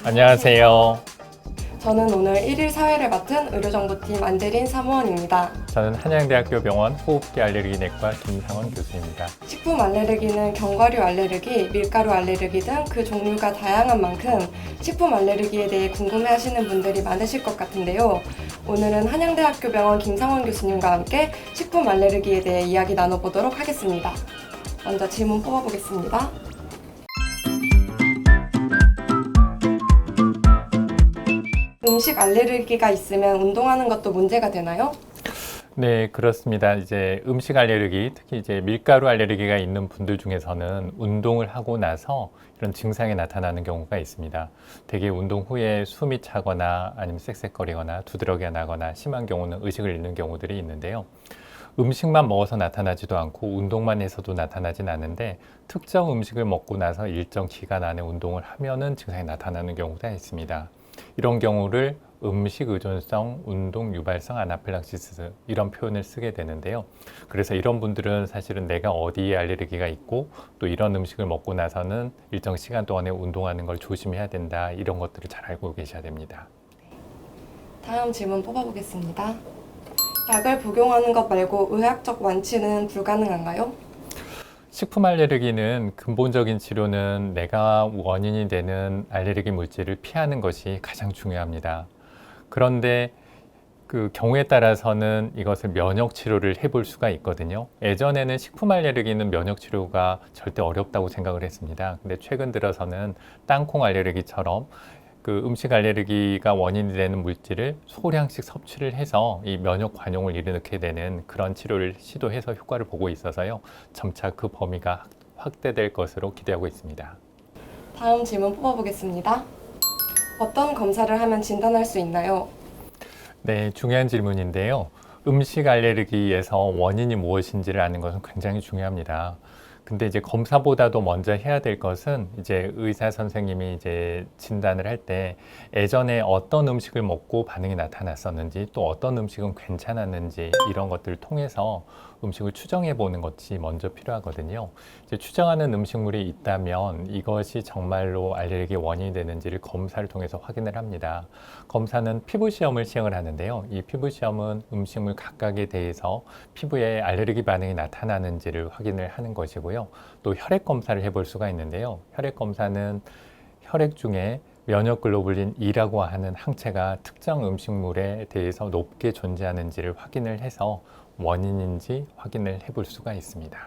안녕하세요. 저는 오늘 1일 사회를 맡은 의료정보팀 안재린 사무원입니다. 저는 한양대학교 병원 호흡기 알레르기 내과 김상원 교수입니다. 식품 알레르기는 견과류 알레르기, 밀가루 알레르기 등 그 종류가 다양한 만큼 식품 알레르기에 대해 궁금해하시는 분들이 많으실 것 같은데요. 오늘은 한양대학교 병원 김상원 교수님과 함께 식품 알레르기에 대해 이야기 나눠보도록 하겠습니다. 먼저 질문 뽑아보겠습니다. 음식 알레르기가 있으면 운동하는 것도 문제가 되나요? 네, 그렇습니다. 이제 음식 알레르기, 특히 이제 밀가루 알레르기가 있는 분들 중에서는 운동을 하고 나서 이런 증상이 나타나는 경우가 있습니다. 대개 운동 후에 숨이 차거나 아니면 쌕쌕거리거나 두드러기가 나거나 심한 경우는 의식을 잃는 경우들이 있는데요. 음식만 먹어서 나타나지도 않고 운동만 해서도 나타나진 않는데 특정 음식을 먹고 나서 일정 기간 안에 운동을 하면은 증상이 나타나는 경우가 있습니다. 이런 경우를 음식 의존성 운동 유발성 아나필락시스 이런 표현을 쓰게 되는데요. 그래서 이런 분들은 사실은 내가 어디에 알레르기가 있고 또 이런 음식을 먹고 나서는 일정 시간 동안에 운동하는 걸 조심해야 된다. 이런 것들을 잘 알고 계셔야 됩니다. 다음 질문 뽑아보겠습니다. 약을 복용하는 것 말고 의학적 완치는 불가능한가요? 식품 알레르기는 근본적인 치료는 내가 원인이 되는 알레르기 물질을 피하는 것이 가장 중요합니다. 그런데 그 경우에 따라서는 이것을 면역 치료를 해볼 수가 있거든요. 예전에는 식품 알레르기는 면역 치료가 절대 어렵다고 생각을 했습니다. 근데 최근 들어서는 땅콩 알레르기처럼 그 음식 알레르기가 원인이 되는 물질을 소량씩 섭취를 해서 이 면역 관용을 일으키게 되는 그런 치료를 시도해서 효과를 보고 있어서요. 점차 그 범위가 확대될 것으로 기대하고 있습니다. 다음 질문 뽑아보겠습니다. 어떤 검사를 하면 진단할 수 있나요? 네, 중요한 질문인데요. 음식 알레르기에서 원인이 무엇인지를 아는 것은 굉장히 중요합니다. 근데 이제 검사보다도 먼저 해야 될 것은 이제 의사 선생님이 이제 진단을 할 때 예전에 어떤 음식을 먹고 반응이 나타났었는지 또 어떤 음식은 괜찮았는지 이런 것들을 통해서 음식을 추정해 보는 것이 먼저 필요하거든요. 이제 추정하는 음식물이 있다면 이것이 정말로 알레르기 원인이 되는지를 검사를 통해서 확인을 합니다. 검사는 피부 시험을 시행을 하는데요. 이 피부 시험은 음식물 각각에 대해서 피부에 알레르기 반응이 나타나는지를 확인을 하는 것이고요. 또 혈액 검사를 해볼 수가 있는데요. 혈액 검사는 혈액 중에 면역 글로불린 E라고 하는 항체가 특정 음식물에 대해서 높게 존재하는지를 확인을 해서 원인인지 확인을 해볼 수가 있습니다.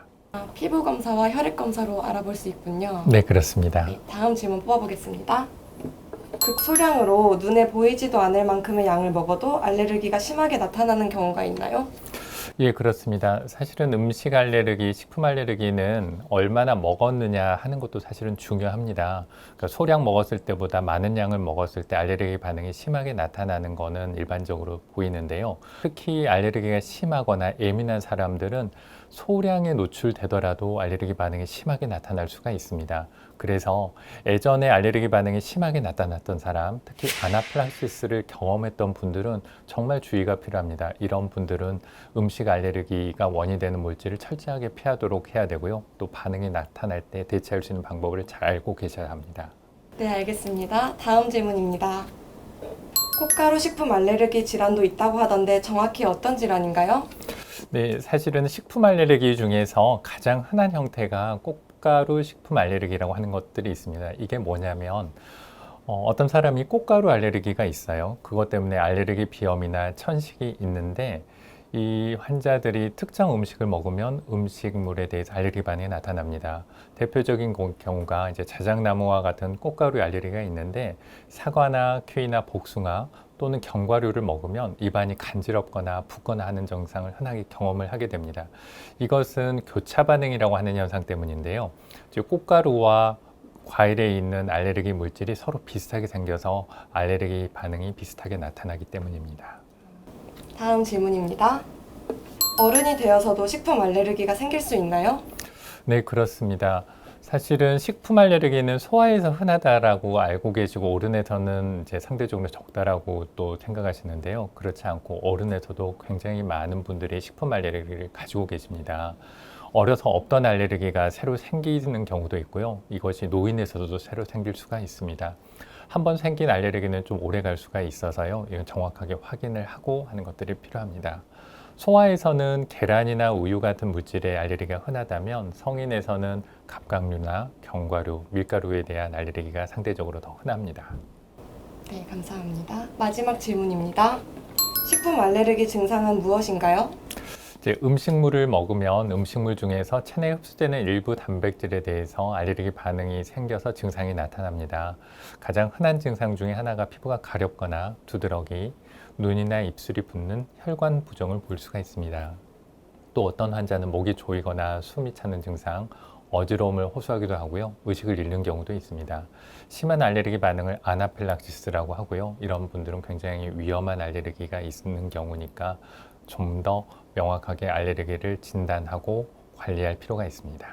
피부 검사와 혈액 검사로 알아볼 수 있군요. 네, 그렇습니다. 네, 다음 질문 뽑아보겠습니다. 극소량으로 눈에 보이지도 않을 만큼의 양을 먹어도 알레르기가 심하게 나타나는 경우가 있나요? 예, 그렇습니다. 사실은 음식 알레르기, 식품 알레르기는 얼마나 먹었느냐 하는 것도 사실은 중요합니다. 그러니까 소량 먹었을 때보다 많은 양을 먹었을 때 알레르기 반응이 심하게 나타나는 것은 일반적으로 보이는데요. 특히 알레르기가 심하거나 예민한 사람들은 소량에 노출되더라도 알레르기 반응이 심하게 나타날 수가 있습니다. 그래서 예전에 알레르기 반응이 심하게 나타났던 사람, 특히 아나필락시스를 경험했던 분들은 정말 주의가 필요합니다. 이런 분들은 음식 알레르기가 원인이 되는 물질을 철저하게 피하도록 해야 되고요. 또 반응이 나타날 때 대처할 수 있는 방법을 잘 알고 계셔야 합니다. 네, 알겠습니다. 다음 질문입니다. 꽃가루 식품 알레르기 질환도 있다고 하던데 정확히 어떤 질환인가요? 네, 사실은 식품 알레르기 중에서 가장 흔한 형태가 꽃가루 식품 알레르기라고 하는 것들이 있습니다. 이게 뭐냐면 어떤 사람이 꽃가루 알레르기가 있어요. 그것 때문에 알레르기 비염이나 천식이 있는데 이 환자들이 특정 음식을 먹으면 음식물에 대해서 알레르기 반응이 나타납니다. 대표적인 경우가 이제 자작나무와 같은 꽃가루 알레르기가 있는데 사과나 퀴나 복숭아 또는 견과류를 먹으면 입안이 간지럽거나 붓거나 하는 증상을 흔하게 경험을 하게 됩니다. 이것은 교차 반응이라고 하는 현상 때문인데요. 꽃가루와 과일에 있는 알레르기 물질이 서로 비슷하게 생겨서 알레르기 반응이 비슷하게 나타나기 때문입니다. 다음 질문입니다. 어른이 되어서도 식품 알레르기가 생길 수 있나요? 네, 그렇습니다. 사실은 식품 알레르기는 소아에서 흔하다라고 알고 계시고 어른에서는 이제 상대적으로 적다라고 또 생각하시는데요. 그렇지 않고 어른에서도 굉장히 많은 분들이 식품 알레르기를 가지고 계십니다. 어려서 없던 알레르기가 새로 생기는 경우도 있고요. 이것이 노인에서도 새로 생길 수가 있습니다. 한번 생긴 알레르기는 좀 오래 갈 수가 있어서요. 이건 정확하게 확인을 하고 하는 것들이 필요합니다. 소아에서는 계란이나 우유 같은 물질의 알레르기가 흔하다면 성인에서는 갑각류나 견과류, 밀가루에 대한 알레르기가 상대적으로 더 흔합니다. 네, 감사합니다. 마지막 질문입니다. 식품 알레르기 증상은 무엇인가요? 이제 음식물을 먹으면 음식물 중에서 체내에 흡수되는 일부 단백질에 대해서 알레르기 반응이 생겨서 증상이 나타납니다. 가장 흔한 증상 중에 하나가 피부가 가렵거나 두드러기, 눈이나 입술이 붓는 혈관 부종을 볼 수가 있습니다. 또 어떤 환자는 목이 조이거나 숨이 차는 증상, 어지러움을 호소하기도 하고요. 의식을 잃는 경우도 있습니다. 심한 알레르기 반응을 아나필락시스라고 하고요. 이런 분들은 굉장히 위험한 알레르기가 있는 경우니까 좀 더 명확하게 알레르기를 진단하고 관리할 필요가 있습니다.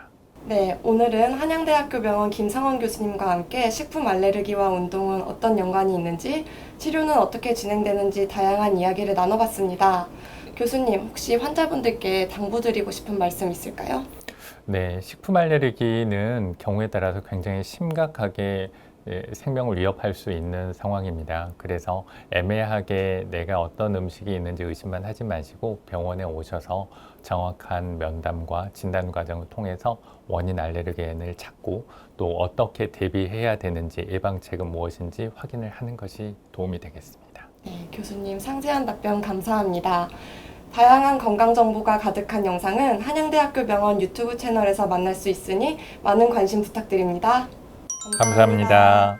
네, 오늘은 한양대학교 병원 김상원 교수님과 함께 식품 알레르기와 운동은 어떤 연관이 있는지, 치료는 어떻게 진행되는지 다양한 이야기를 나눠봤습니다. 교수님, 혹시 환자분들께 당부드리고 싶은 말씀 있을까요? 네, 식품 알레르기는 경우에 따라서 굉장히 심각하게 생명을 위협할 수 있는 상황입니다. 그래서 애매하게 내가 어떤 음식이 있는지 의심만 하지 마시고 병원에 오셔서 정확한 면담과 진단 과정을 통해서 원인 알레르겐을 찾고 또 어떻게 대비해야 되는지 예방책은 무엇인지 확인을 하는 것이 도움이 되겠습니다. 네, 교수님 상세한 답변 감사합니다. 다양한 건강 정보가 가득한 영상은 한양대학교 병원 유튜브 채널에서 만날 수 있으니 많은 관심 부탁드립니다. 감사합니다.